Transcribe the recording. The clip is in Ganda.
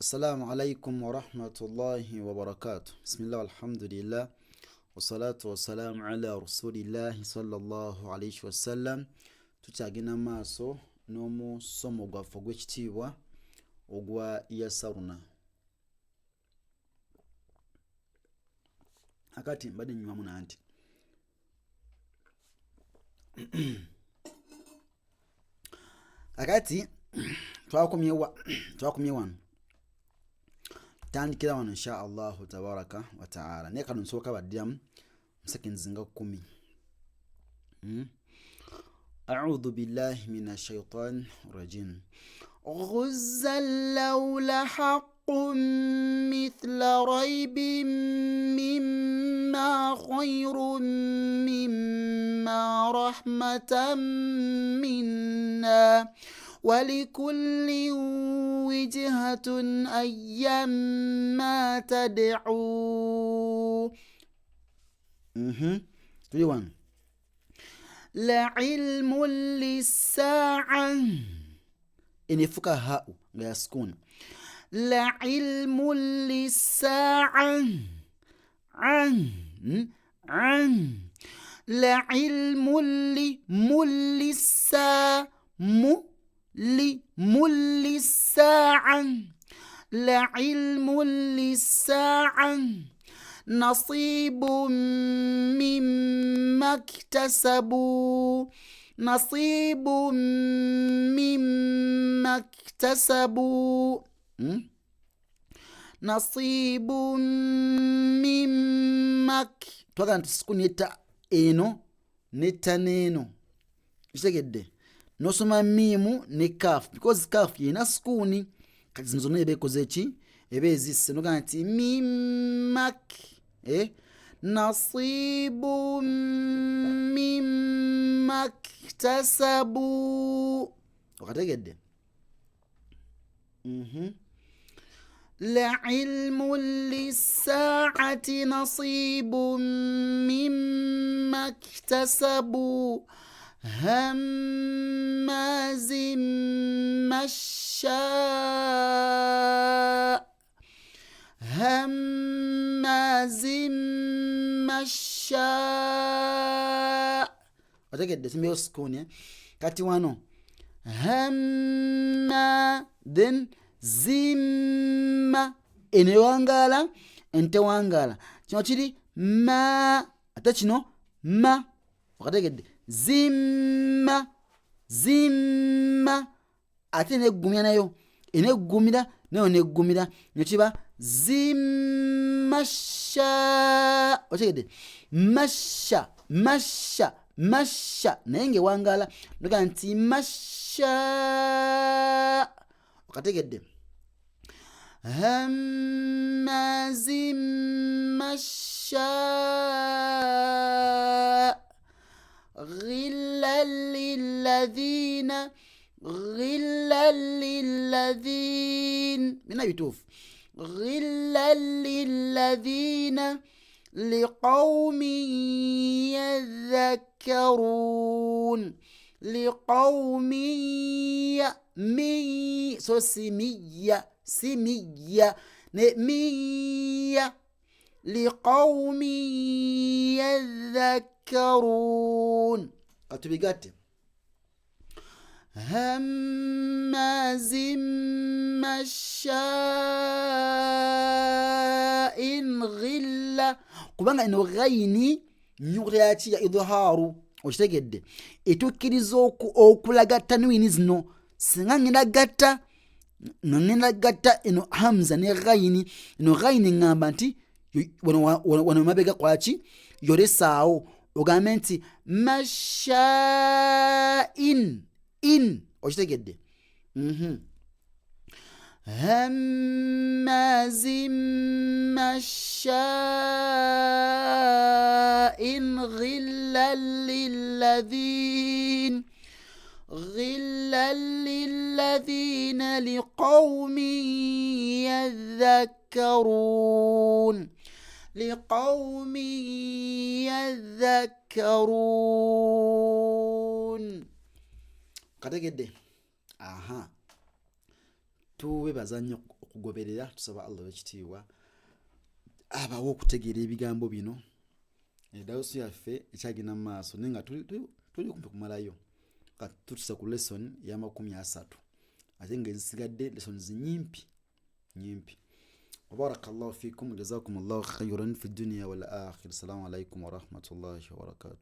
السلام عليكم ورحمة الله وبركاته. بسم الله والحمد لله والصلاة والسلام على رسول الله صلى الله عليه وسلم. Tukyagenda maaso n'omusomo gwaffe ogw'ekitiibwa ogwa yasaruna. Akati mbadde nnywamu nanti akati twakomye wano tandikira wano insha Allahu tabaraka wa ta'ala. Naye kano nsooka baddiramu seconds nga 10. أعوذ بالله من الشيطان الرجيم. غز اللول حق مثل ريب مما خير مما رحمة منا ولكل وجهة أيما تدعو. لعلم للساعة إن فقهاء لا يسكون. لعلم للساعة لعلم للساعة لعلم للساعة نصيب مما اكتسبوا نصيب مما اكتسبوا نصيب مما twagala tusikuni etta eno netta neeno kitegedde nosoma miimu ne kaafu because kaafu yena sukuni kati zino zonna ebeekoze ki eba ezisse nogamba nti mimmak nasibu mimmak tasabu okategedde. لعلم للساعة نصيب مما اكتسبوا هماز مشاء otegedde simbeyo sukuni kati wano hamma then zimma enewangala entewangala kino kiri ma ate kino ma okategedde zimma ate neggumira nayo eneggumira nayo neggumira nyo kiba zimmasha otegedde masha naye ngaewangala noga nti masha okategedde. هماز مشاء غلا للذين من يتوف غلا للذين لقوم يذكرون لقوم سمية نمية لقوم يذكرون أتبقات هماز مشاء غلة kubanga ino ghayini nyukyaki ya idharu okitegedde etukkiriza okulaga tanwini zino singa ngenda gatta eno hamza ne ghayini eno ghayini ngamba nti wano mabega kwaki yolesaawo ogambe nti mashain okitegedde. هماز مشاء غلا للذين لقوم يذكرون kategedde tuwebaza nnyo okugoberera tusaba Allah wekitiibwa abawo okutegeera ebigambo bino edawusu yaffe ekyagenda mu maaso naye nga tuli kumpi kumalayo tutuse ku lesson ya 30 ate nga ezisigadde lessons nyimpi wabarakallahu fikum jazakumullahu khairan fi dunya wal akhirah. Assalamu alaikum warahmatullahi wabarakatuh.